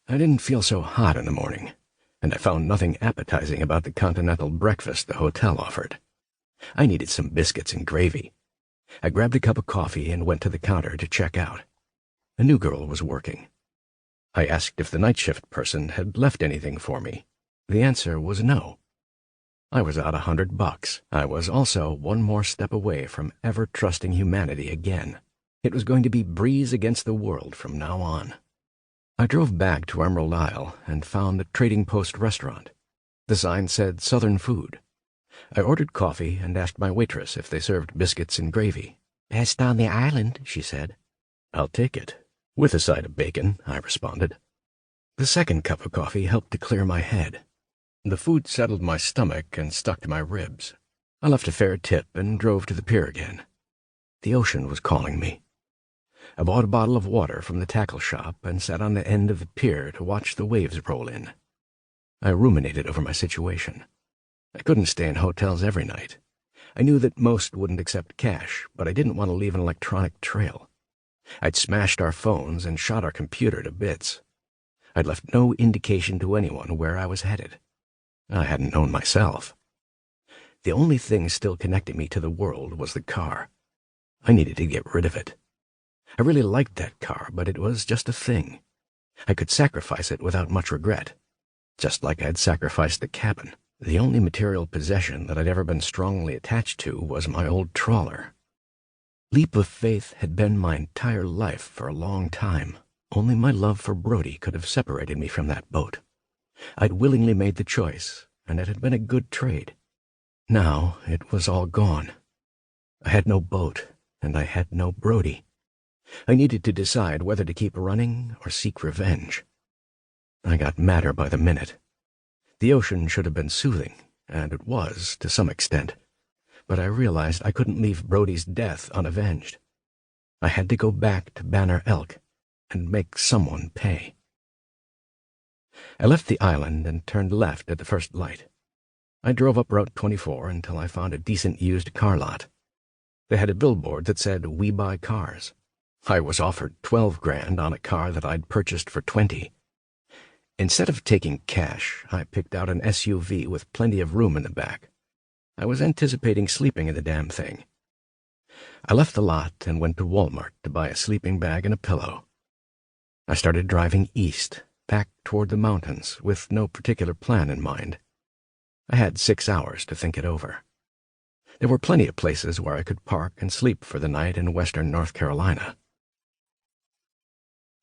I didn't feel so hot in the morning, and I found nothing appetizing about the continental breakfast the hotel offered. I needed some biscuits and gravy. I grabbed a cup of coffee and went to the counter to check out. A new girl was working. I asked if the night shift person had left anything for me. The answer was no. I was out $100. I was also one more step away from ever trusting humanity again. It was going to be breeze against the world from now on. I drove back to Emerald Isle and found the Trading Post restaurant. The sign said Southern food. I ordered coffee and asked my waitress if they served biscuits and gravy. "Best on the island," she said. "I'll take it. With a side of bacon," I responded. The second cup of coffee helped to clear my head. The food settled my stomach and stuck to my ribs. I left a fair tip and drove to the pier again. The ocean was calling me. I bought a bottle of water from the tackle shop and sat on the end of the pier to watch the waves roll in. I ruminated over my situation. I couldn't stay in hotels every night. I knew that most wouldn't accept cash, but I didn't want to leave an electronic trail. I'd smashed our phones and shot our computer to bits. I'd left no indication to anyone where I was headed. I hadn't known myself. The only thing still connecting me to the world was the car. I needed to get rid of it. I really liked that car, but it was just a thing. I could sacrifice it without much regret, just like I'd sacrificed the cabin. The only material possession that I'd ever been strongly attached to was my old trawler. Leap of faith had been my entire life for a long time. Only my love for Brody could have separated me from that boat. I'd willingly made the choice, and it had been a good trade. Now it was all gone. I had no boat, and I had no Brody. I needed to decide whether to keep running or seek revenge. I got madder by the minute. The ocean should have been soothing, and it was, to some extent, but I realized I couldn't leave Brody's death unavenged. I had to go back to Banner Elk and make someone pay. I left the island and turned left at the first light. I drove up Route 24 until I found a decent used car lot. They had a billboard that said, "We buy cars." I was offered $12,000 on a car that I'd purchased for $20,000. Instead of taking cash, I picked out an SUV with plenty of room in the back. I was anticipating sleeping in the damn thing. I left the lot and went to Walmart to buy a sleeping bag and a pillow. I started driving east, back toward the mountains, with no particular plan in mind. I had 6 hours to think it over. There were plenty of places where I could park and sleep for the night in western North Carolina.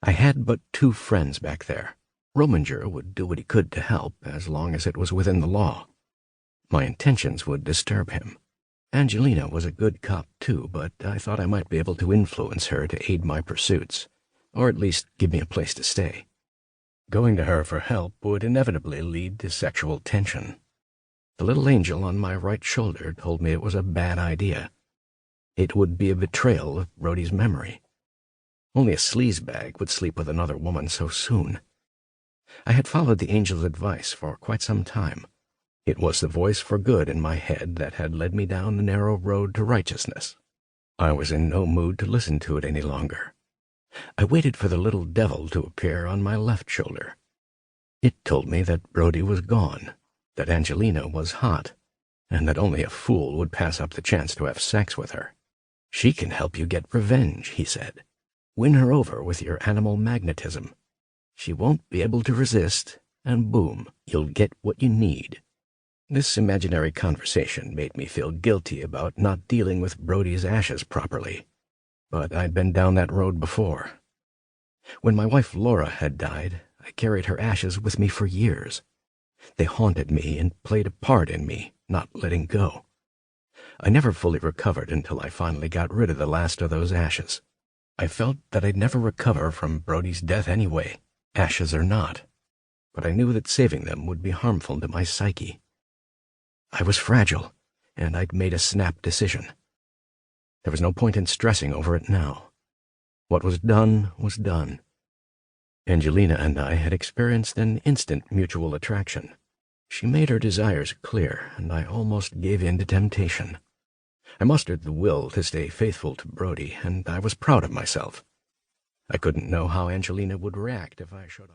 I had but 2 friends back there. Rominger would do what he could to help, as long as it was within the law. My intentions would disturb him. Angelina was a good cop, too, but I thought I might be able to influence her to aid my pursuits, or at least give me a place to stay. Going to her for help would inevitably lead to sexual tension. The little angel on my right shoulder told me it was a bad idea. It would be a betrayal of Brody's memory. Only a sleazebag would sleep with another woman so soon. I had followed the angel's advice for quite some time. It was the voice for good in my head that had led me down the narrow road to righteousness. I was in no mood to listen to it any longer. I waited for the little devil to appear on my left shoulder. It told me that Brody was gone, that Angelina was hot, and that only a fool would pass up the chance to have sex with her. "She can help you get revenge," he said. "Win her over with your animal magnetism. She won't be able to resist, and boom, you'll get what you need." This imaginary conversation made me feel guilty about not dealing with Brody's ashes properly, but I'd been down that road before. When my wife Laura had died, I carried her ashes with me for years. They haunted me and played a part in me, not letting go. I never fully recovered until I finally got rid of the last of those ashes. I felt that I'd never recover from Brody's death anyway, ashes or not, but I knew that saving them would be harmful to my psyche. I was fragile, and I'd made a snap decision. There was no point in stressing over it now. What was done was done. Angelina and I had experienced an instant mutual attraction. She made her desires clear, and I almost gave in to temptation. I mustered the will to stay faithful to Brody, and I was proud of myself. I couldn't know how Angelina would react if I showed up.